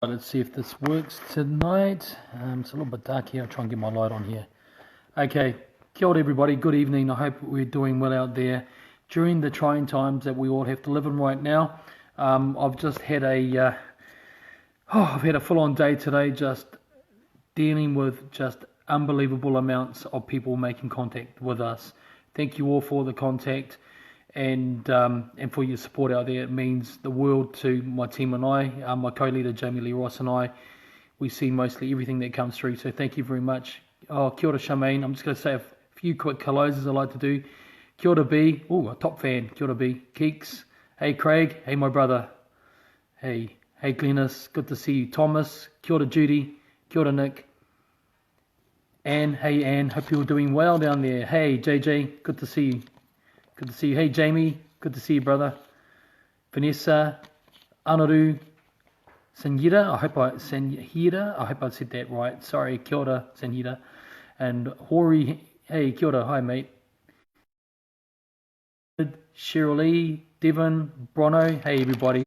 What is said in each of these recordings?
Let's see if this works tonight. It's a little bit dark here. I'll try and get my light on here. Okay, kia ora everybody, good evening. I hope we're doing well out there during the trying times that we all have to live in right now. I've just had I've had a full-on day today, just dealing with just unbelievable amounts of people making contact with us. Thank you all for the contact and for your support out there. It means the world to my team and I, my co-leader Jami-Lee and I. We see mostly everything that comes through, so thank you very much. Oh, kia ora Charmaine. I'm just going to say a few quick hellos as I like to do. Kia ora B. Oh, a top fan. Kia ora B. Keeks. Hey Craig. Hey my brother. Hey Glennis. Good to see you. Thomas. Kia ora Judy. Kia ora Nick. Anne. Hey Anne. Hope you're doing well down there. Hey JJ. Good to see you. Good to see you. Hey Jamie. Good to see you, brother. Vanessa. Anaru. Senhira, I hope I said that right. Sorry, kia ora, Senhira. And Hori, hey, kia ora, hi mate. Shirley, Devon, Brono, hey everybody.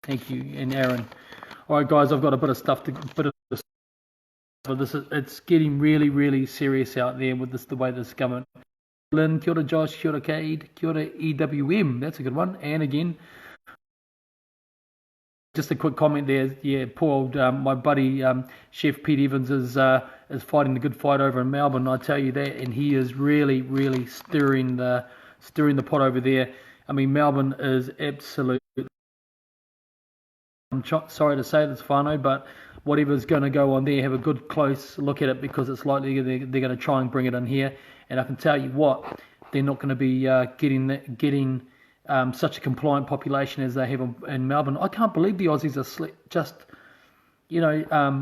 Thank you, and Aaron. All right, guys, I've got a bit of stuff it's getting really, really serious out there with the way this government. Lynn, kia ora Josh, kia ora Cade, kia ora EWM, that's a good one. And again, just a quick comment there. Yeah, poor old my buddy Chef Pete Evans is fighting the good fight over in Melbourne. I tell you that, and he is really, really stirring the pot over there. I mean, Melbourne is absolute. I'm sorry to say this, whānau, but whatever's going to go on there, have a good close look at it, because it's likely they're going to try and bring it in here. And I can tell you what, they're not going to be getting such a compliant population as they have in Melbourne. I can't believe the Aussies are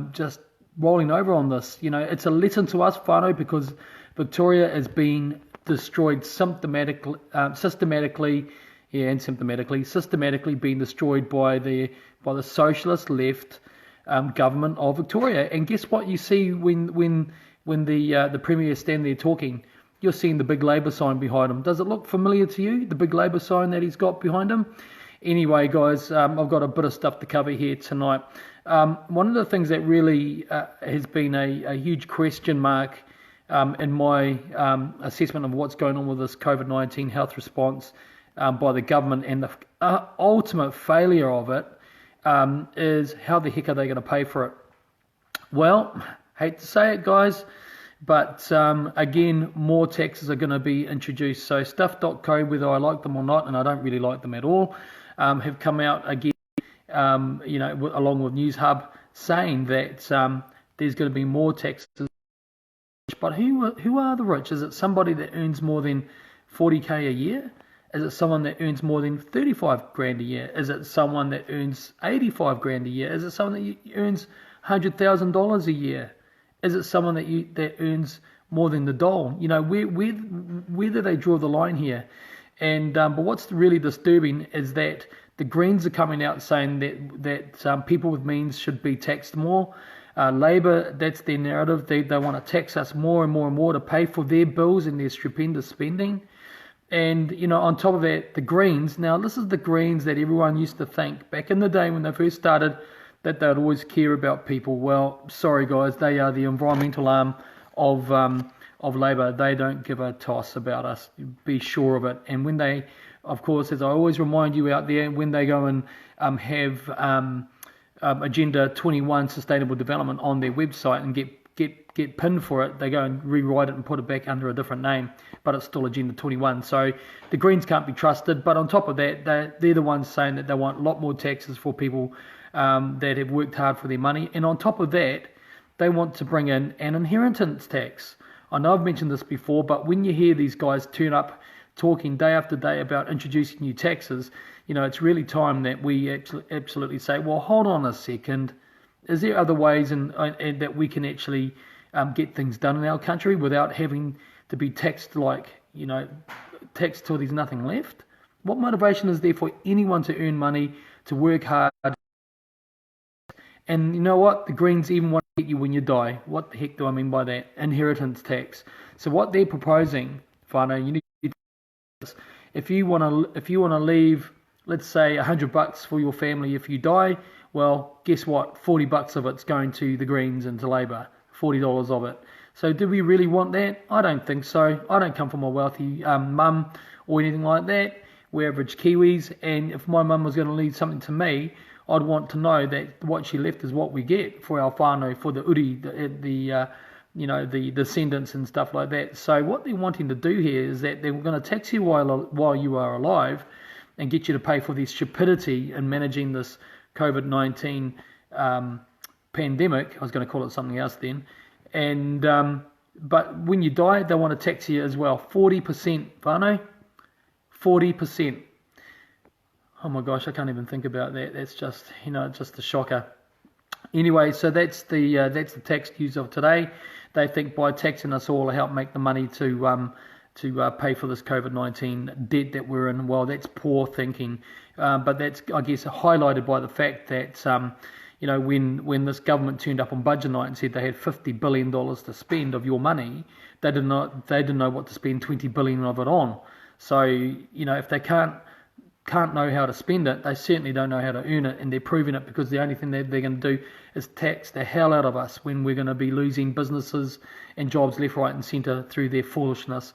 just rolling over on this. You know, it's a lesson to us, whānau, because Victoria is being destroyed systematically being destroyed by the socialist left government of Victoria. And guess what you see when the Premier stand there talking? You're seeing the big Labour sign behind him. Does it look familiar to you, the big Labour sign that he's got behind him? Anyway, guys, I've got a bit of stuff to cover here tonight. One of the things that really has been a huge question mark in my assessment of what's going on with this COVID-19 health response by the government, and the ultimate failure of it, is how the heck are they going to pay for it? Well, hate to say it, guys, but again, more taxes are going to be introduced. So stuff.co, whether I like them or not, and I don't really like them at all, have come out again, along with News Hub, saying that there's going to be more taxes. But who are the rich? Is it somebody that earns more than 40k a year? Is it someone that earns more than 35 grand a year? Is it someone that earns 85 grand a year? Is it someone that earns $100,000 a year? Is it someone that earns more than the dole? You know, where do they draw the line here? And but what's really disturbing is that the Greens are coming out saying that people with means should be taxed more. Labour, that's their narrative. They want to tax us more and more and more to pay for their bills and their stupendous spending. And, you know, on top of that, the Greens, now this is the Greens that everyone used to think back in the day when they first started that they'd always care about people. Well, sorry guys, they are the environmental arm of Labour. They don't give a toss about us, be sure of it. And when they, of course, as I always remind you out there, when they go and have Agenda 21 Sustainable Development on their website and get pinned for it, they go and rewrite it and put it back under a different name, but it's still Agenda 21. So the Greens can't be trusted. But on top of that, they're the ones saying that they want a lot more taxes for people that have worked hard for their money. And on top of that, they want to bring in an inheritance tax. I know I've mentioned this before, but when you hear these guys turn up talking day after day about introducing new taxes, you know, it's really time that we absolutely say, well, hold on a second. Is there other ways and that we can actually get things done in our country without having to be taxed taxed till there's nothing left? What motivation is there for anyone to earn money, to work hard? And you know what? The Greens even want to get you when you die. What the heck do I mean by that? Inheritance tax. So what they're proposing, whānau, you need to, if you want to leave let's say $100 for your family if you die. Well, guess what? $40 of it's going to the Greens and to Labour. $40 of it. So do we really want that? I don't think so. I don't come from a wealthy mum or anything like that. We're average Kiwis, and if my mum was going to leave something to me, I'd want to know that what she left is what we get for our whānau, for the uri, the descendants and stuff like that. So what they're wanting to do here is that they're going to tax you while you are alive, and get you to pay for the stupidity in managing this COVID-19 pandemic. I was going to call it something else then. And but when you die, they want to tax you as well. 40%, whānau? 40%. Oh my gosh, I can't even think about that. That's just, just a shocker. Anyway, so that's the tax news of today. They think by taxing us all, help make the money to pay for this COVID-19 debt that we're in. Well, that's poor thinking, but that's, I guess, highlighted by the fact that when this government turned up on budget night and said they had $50 billion to spend of your money, they didn't know what to spend $20 billion of it on. So if they can't know how to spend it, they certainly don't know how to earn it, and they're proving it because the only thing that they're going to do is tax the hell out of us when we're going to be losing businesses and jobs left, right and centre through their foolishness.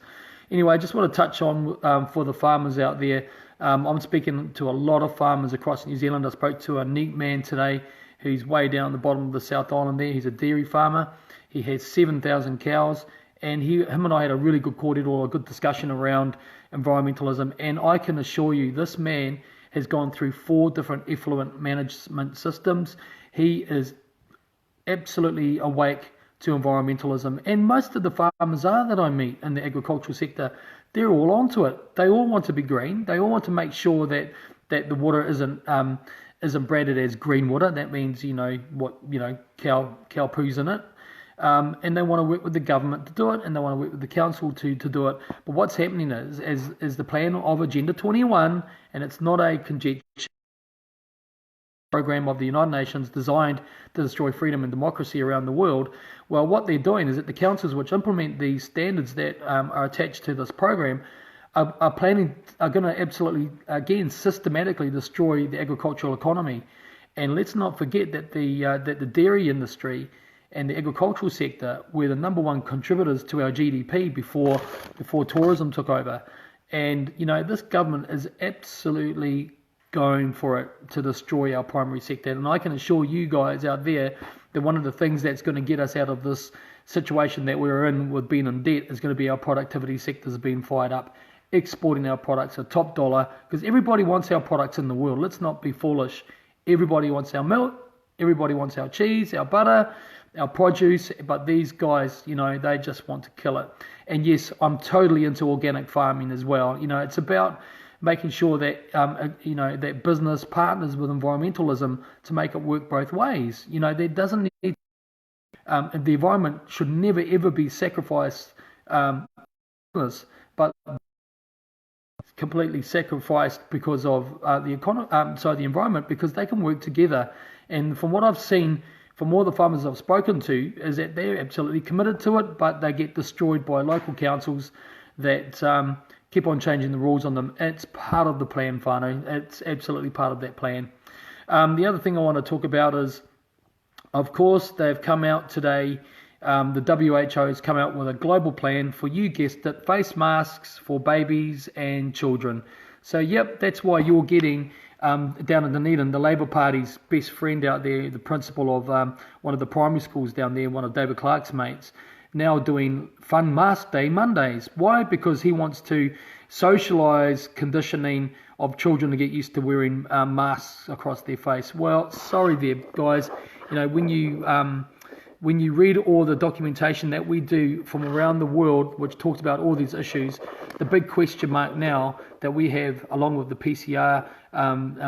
Anyway, I just want to touch on for the farmers out there. I'm speaking to a lot of farmers across New Zealand. I spoke to a neat man today who's way down the bottom of the South Island there. He's a dairy farmer. He has 7,000 cows, and him and I had a really good cordial, a good discussion around environmentalism, and I can assure you this man has gone through 4 different effluent management systems. He is absolutely awake to environmentalism, and most of the farmers that I meet in the agricultural sector, they're all onto it. They all want to be green. They all want to make sure that the water isn't branded as green water. That means cow poos in it. And they want to work with the government to do it, and they want to work with the council to do it. But what's happening is the plan of Agenda 21, and it's not a conjecture program of the United Nations designed to destroy freedom and democracy around the world. Well, what they're doing is that the councils which implement these standards that are attached to this program are going to absolutely, again, systematically destroy the agricultural economy. And let's not forget that the dairy industry and the agricultural sector were the number 1 contributors to our GDP before tourism took over. And this government is absolutely going for it to destroy our primary sector. And I can assure you guys out there that one of the things that's going to get us out of this situation that we're in with being in debt is going to be our productivity sectors being fired up, exporting our products at top dollar, because everybody wants our products in the world. Let's not be foolish. Everybody wants our milk, everybody wants our cheese, our butter, our produce, but these guys, they just want to kill it. And yes, I'm totally into organic farming as well. It's about making sure that that business partners with environmentalism to make it work both ways. There doesn't need the environment should never ever be sacrificed, but completely sacrificed because of the environment, because they can work together. And from what I've seen from all the farmers I've spoken to, is that they're absolutely committed to it, but they get destroyed by local councils that keep on changing the rules on them. It's part of the plan, whānau. It's absolutely part of that plan. The other thing I want to talk about is, of course, they've come out today, the WHO has come out with a global plan for, you guessed it, face masks for babies and children. So, yep, that's why you're getting, down in Dunedin, the Labour Party's best friend out there, the principal of one of the primary schools down there, one of David Clark's mates, now doing fun mask day Mondays. Why? Because he wants to socialise conditioning of children to get used to wearing masks across their face. Well, sorry there, guys. When you read all the documentation that we do from around the world, which talks about all these issues, the big question mark now that we have, along with the PCR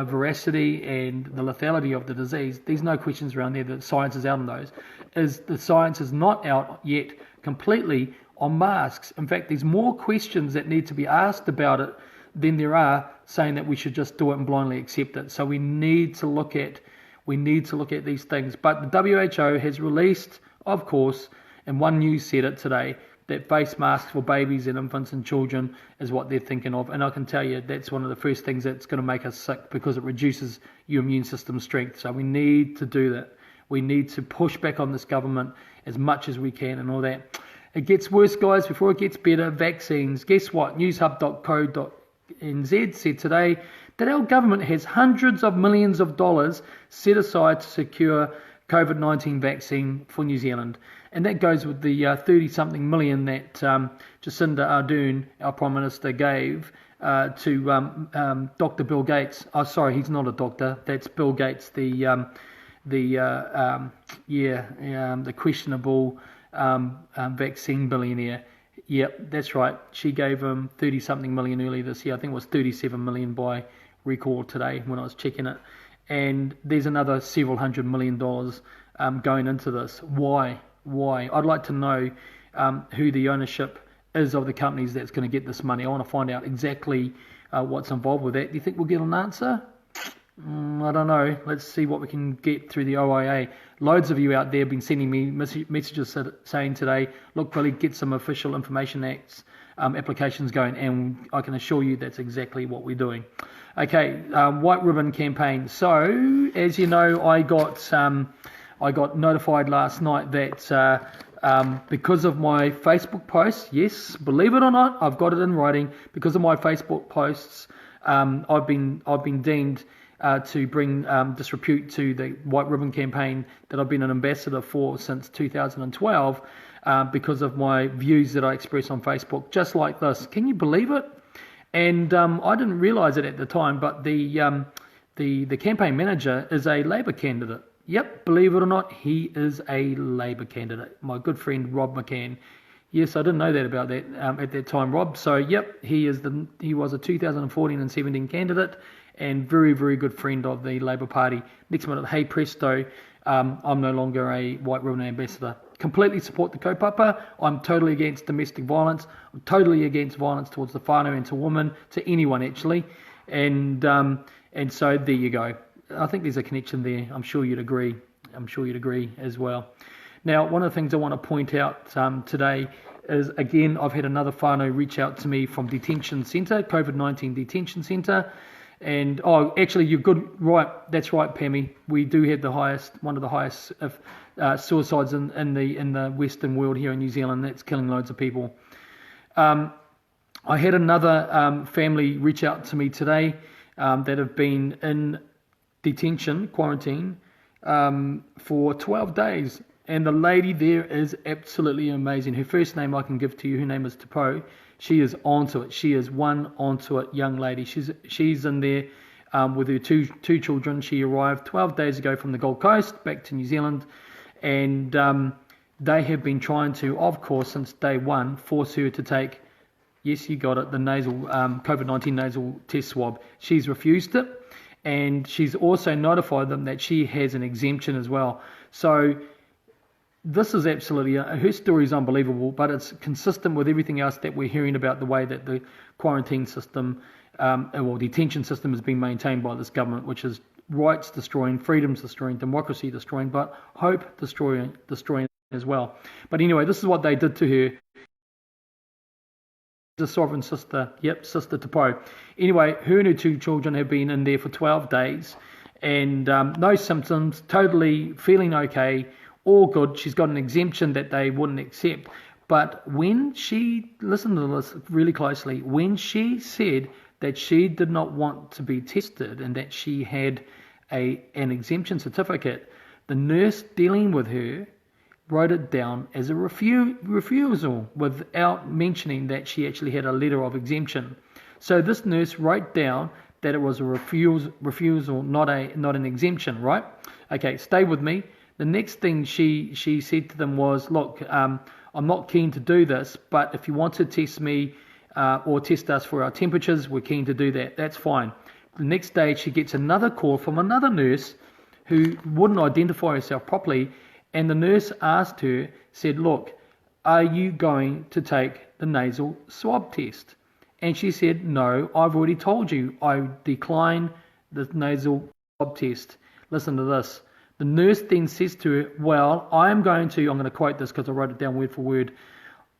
veracity and the lethality of the disease, there's no questions around there that science is out on those, is the science is not out yet completely on masks. In fact, there's more questions that need to be asked about it than there are saying that we should just do it and blindly accept it. So we need to look at these things. But the WHO has released, of course, and One News said it today, that face masks for babies and infants and children is what they're thinking of. And I can tell you that's one of the first things that's going to make us sick, because it reduces your immune system strength. So we need to do that. We need to push back on this government as much as we can and all that. It gets worse, guys, before it gets better. Vaccines. Guess what? Newshub.co.nz said today that our government has hundreds of millions of dollars set aside to secure COVID-19 vaccine for New Zealand. And that goes with the 30-something million that Jacinda Ardern, our Prime Minister, gave to Dr. Bill Gates. Oh, sorry, he's not a doctor. That's Bill Gates, the questionable vaccine billionaire. Yep, that's right. She gave him 30-something million earlier this year. I think it was 37 million by record today when I was checking it. And there's another several $100 million going into this. Why? I'd like to know who the ownership is of the companies that's going to get this money. I want to find out exactly what's involved with that. Do you think we'll get an answer? I don't know. Let's see what we can get through the OIA. Loads of you out there have been sending me messages saying today, look, Billy, get some official Information Acts applications going, and I can assure you that's exactly what we're doing. Okay, White Ribbon campaign. So, as you know, I got notified last night that because of my Facebook posts, yes, believe it or not, I've got it in writing. Because of my Facebook posts, I've been deemed to bring disrepute to the White Ribbon campaign that I've been an ambassador for since 2012, because of my views that I express on Facebook, just like this. Can you believe it? And I didn't realise it at the time, but the campaign manager is a Labour candidate. Yep, believe it or not, he is a Labour candidate. My good friend Rob McCann. Yes, I didn't know that about that at that time, Rob. So, yep, he was a 2014 and 17 candidate, and very, very good friend of the Labour Party. Next minute, hey presto, I'm no longer a White Ribbon ambassador. Completely support the kaupapa. I'm totally against domestic violence. I'm totally against violence towards the whānau and to women, to anyone actually. And so there you go. I think there's a connection there. I'm sure you'd agree. As well. Now, one of the things I want to point out today is, again, I've had another whānau reach out to me from Detention Centre, COVID-19 Detention Centre. And, actually, you're good. Right, that's right, Pammy. We do have one of the highest suicides in the Western world here in New Zealand. That's killing loads of people. I had another family reach out to me today that have been in detention, quarantine, for 12 days. And the lady there is absolutely amazing. Her first name I can give to you. Her name is Tapo. She is onto it. She is one onto it young lady. She's in there with her two children. She arrived 12 days ago from the Gold Coast back to New Zealand. And they have been trying to, of course, since day one, force her to take, yes, you got it, the nasal COVID-19 nasal test swab. She's refused it. And she's also notified them that she has an exemption as well. So this is absolutely, her story is unbelievable, but it's consistent with everything else that we're hearing about the way that the quarantine system, or detention system, has been maintained by this government, which is rights destroying, freedoms destroying, democracy destroying, but hope destroying as well. But anyway, this is what they did to her. The sovereign sister, yep, Sister Tapo. Anyway, her and her two children have been in there for 12 days and no symptoms, totally feeling okay, all good. She's got an exemption that they wouldn't accept. But when she, listen to this really closely, when she said that she did not want to be tested and that she had an exemption certificate, the nurse dealing with her wrote it down as a refusal without mentioning that she actually had a letter of exemption. So this nurse wrote down that it was a refusal, not an exemption, right? Okay, stay with me. The next thing she said to them was, look, I'm not keen to do this, but if you want to test me or test us for our temperatures, we're keen to do that. That's fine. The next day she gets another call from another nurse who wouldn't identify herself properly. And the nurse asked her, said, look, are you going to take the nasal swab test? And she said, no, I've already told you. I decline the nasal swab test. Listen to this. The nurse then says to her, well, I'm going to quote this because I wrote it down word for word.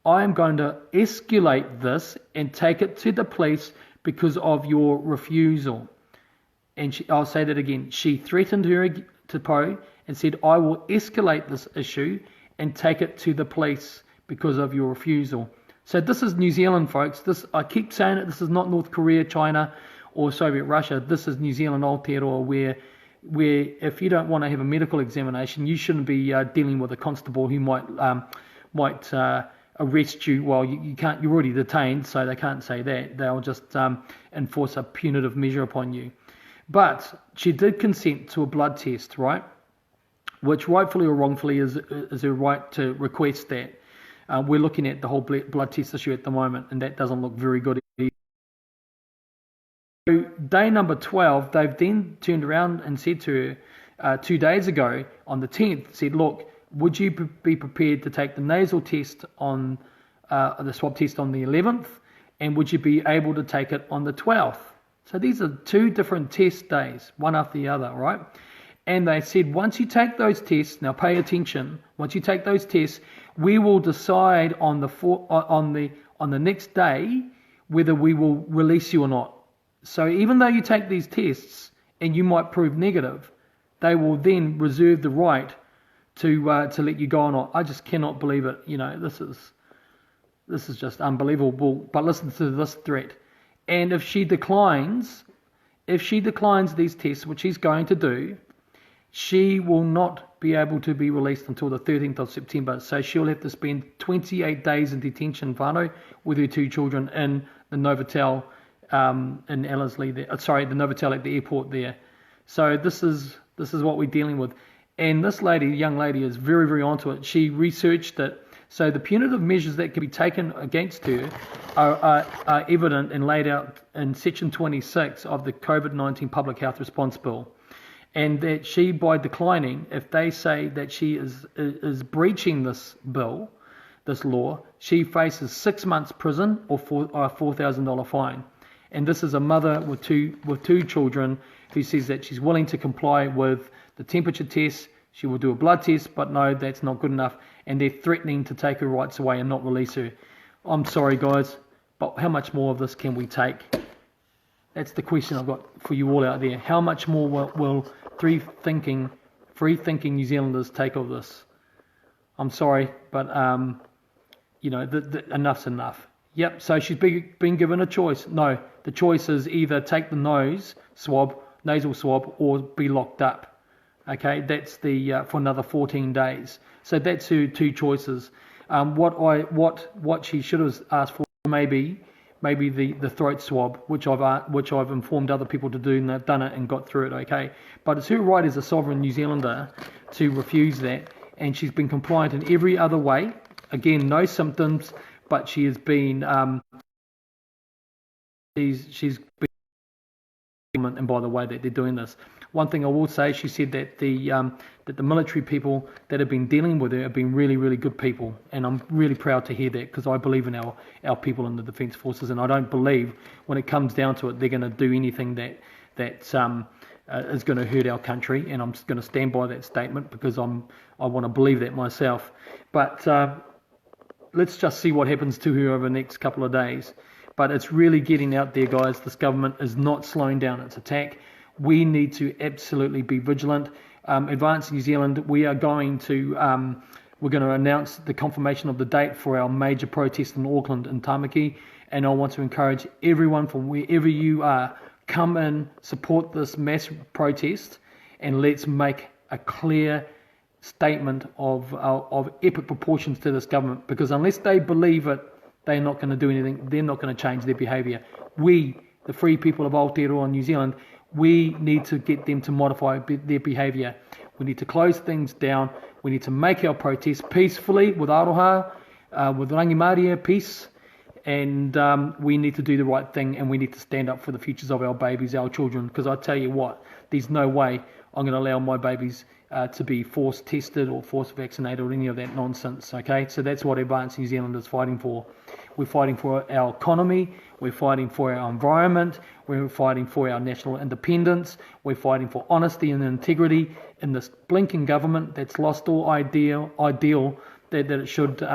I am going to escalate this and take it to the police because of your refusal. And I'll say that again. She threatened her to Poe and said, I will escalate this issue and take it to the police because of your refusal. So this is New Zealand, folks. I keep saying it. This is not North Korea, China, or Soviet Russia. This is New Zealand, Aotearoa, where if you don't want to have a medical examination, you shouldn't be dealing with a constable who might arrest you. Well, you can't. You're already detained, so they can't say that. They'll just enforce a punitive measure upon you. But she did consent to a blood test, right? Which rightfully or wrongfully is her right to request that. We're looking at the whole blood test issue at the moment, and that doesn't look very good. So day number 12, they've then turned around and said to her 2 days ago on the 10th, said, look, would you be prepared to take the nasal test on the swab test on the 11th, and would you be able to take it on the 12th? So these are 2 different test days, one after the other, right? And they said, once you take those tests, now pay attention, once you take those tests, we will decide on the next day whether we will release you or not. So even though you take these tests and you might prove negative, they will then reserve the right to let you go or not. I just cannot believe it. You know, this is just unbelievable. But listen to this threat. And if she declines these tests, which she's going to do, she will not be able to be released until the 13th of September. So she'll have to spend 28 days in detention, whānau, with her 2 children in the Novotel in Ellerslie there. The Novotel at the airport there. So this is what we're dealing with. And this young lady is very, very onto it. She researched it. So the punitive measures that can be taken against her are evident and laid out in Section 26 of the COVID-19 Public Health Response Bill. And that she, by declining, if they say that she is breaching this bill, this law, she faces 6 months prison or a $4,000 fine. And this is a mother with two children who says that she's willing to comply with the temperature test. She will do a blood test, but no, that's not good enough. And they're threatening to take her rights away and not release her. I'm sorry, guys, but how much more of this can we take? That's the question I've got for you all out there. How much more will free-thinking New Zealanders take of this? I'm sorry, but enough's enough. Yep, so she's been given a choice. No, the choice is either take the nasal swab, or be locked up. Okay, that's for another 14 days. So that's her 2 choices. What she should have asked for maybe the throat swab, which I've informed other people to do, and they've done it and got through it. Okay, but it's her right as a sovereign New Zealander to refuse that, and she's been compliant in every other way. Again, no symptoms, but she has been she's been, and by the way that they're doing this. One thing I will say, she said that the military people that have been dealing with her have been really, really good people, and I'm really proud to hear that, because I believe in our people in the Defence Forces, and I don't believe when it comes down to it they're going to do anything that is going to hurt our country, and I'm going to stand by that statement because I want to believe that myself. But let's just see what happens to her over the next couple of days. But it's really getting out there, guys. This government is not slowing down its attack. We need to absolutely be vigilant. Advance New Zealand, we're going to announce the confirmation of the date for our major protest in Auckland and Tamaki, and I want to encourage everyone from wherever you are, come in, support this mass protest, and let's make a clear statement of epic proportions to this government, because unless they believe it, they're not going to do anything. They're not going to change their behaviour. We, the free people of Aotearoa and New Zealand, we need to get them to modify their behaviour. We need to close things down. We need to make our protest peacefully, with aroha, with rangimaria, peace, and we need to do the right thing, and we need to stand up for the futures of our babies, our children, because I tell you what, there's no way I'm going to allow my babies to be force tested or force vaccinated or any of that nonsense. Okay, so that's what Advance New Zealand is fighting for. We're fighting for our economy, we're fighting for our environment, we're fighting for our national independence, we're fighting for honesty and integrity in this blinking government that's lost all ideal that it should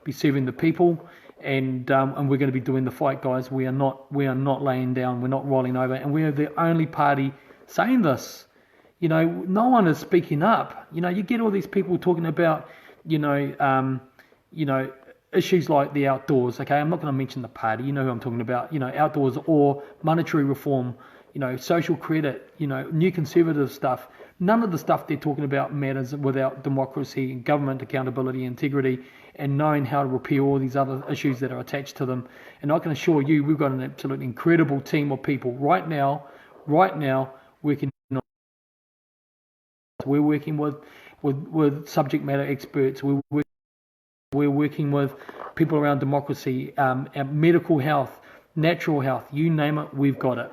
be serving the people, and we're going to be doing the fight, guys. We are not laying down. We're not rolling over, and we are the only party saying this. No one is speaking up. You get all these people talking about, issues like the outdoors. Okay, I'm not going to mention the party. You know who I'm talking about. Outdoors or monetary reform. Social credit. New conservative stuff. None of the stuff they're talking about matters without democracy, government accountability, integrity, and knowing how to repair all these other issues that are attached to them. And I can assure you, we've got an absolutely incredible team of people right now working. We're working with subject matter experts. We're working with people around democracy, medical health, natural health, you name it, we've got it.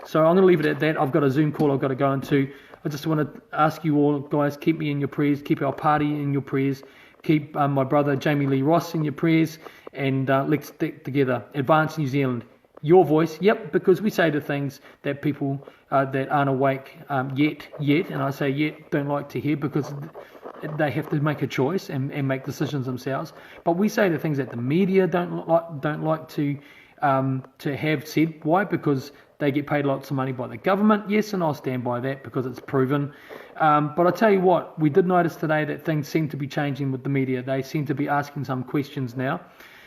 So I'm going to leave it at that. I've got a Zoom call I've got to go into. I just want to ask you all, guys, keep me in your prayers, keep our party in your prayers, keep my brother Jami-Lee Ross in your prayers, and let's stick together. Advance New Zealand. Your voice, yep, because we say the things that people that aren't awake yet, and I say yet, don't like to hear, because they have to make a choice and make decisions themselves. But we say the things that the media don't like to have said. Why? Because they get paid lots of money by the government. Yes, and I'll stand by that because it's proven. But I tell you what, we did notice today that things seem to be changing with the media. They seem to be asking some questions now.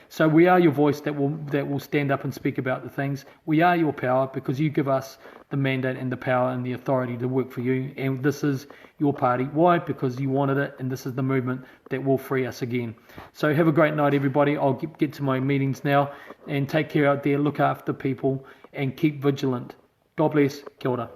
So we are your voice that will stand up and speak about the things. We are your power because you give us the mandate and the power and the authority to work for you. And this is your party. Why? Because you wanted it, and this is the movement that will free us again. So have a great night, everybody. I'll get to my meetings now, and take care out there. Look after people and keep vigilant. God bless. Kia ora.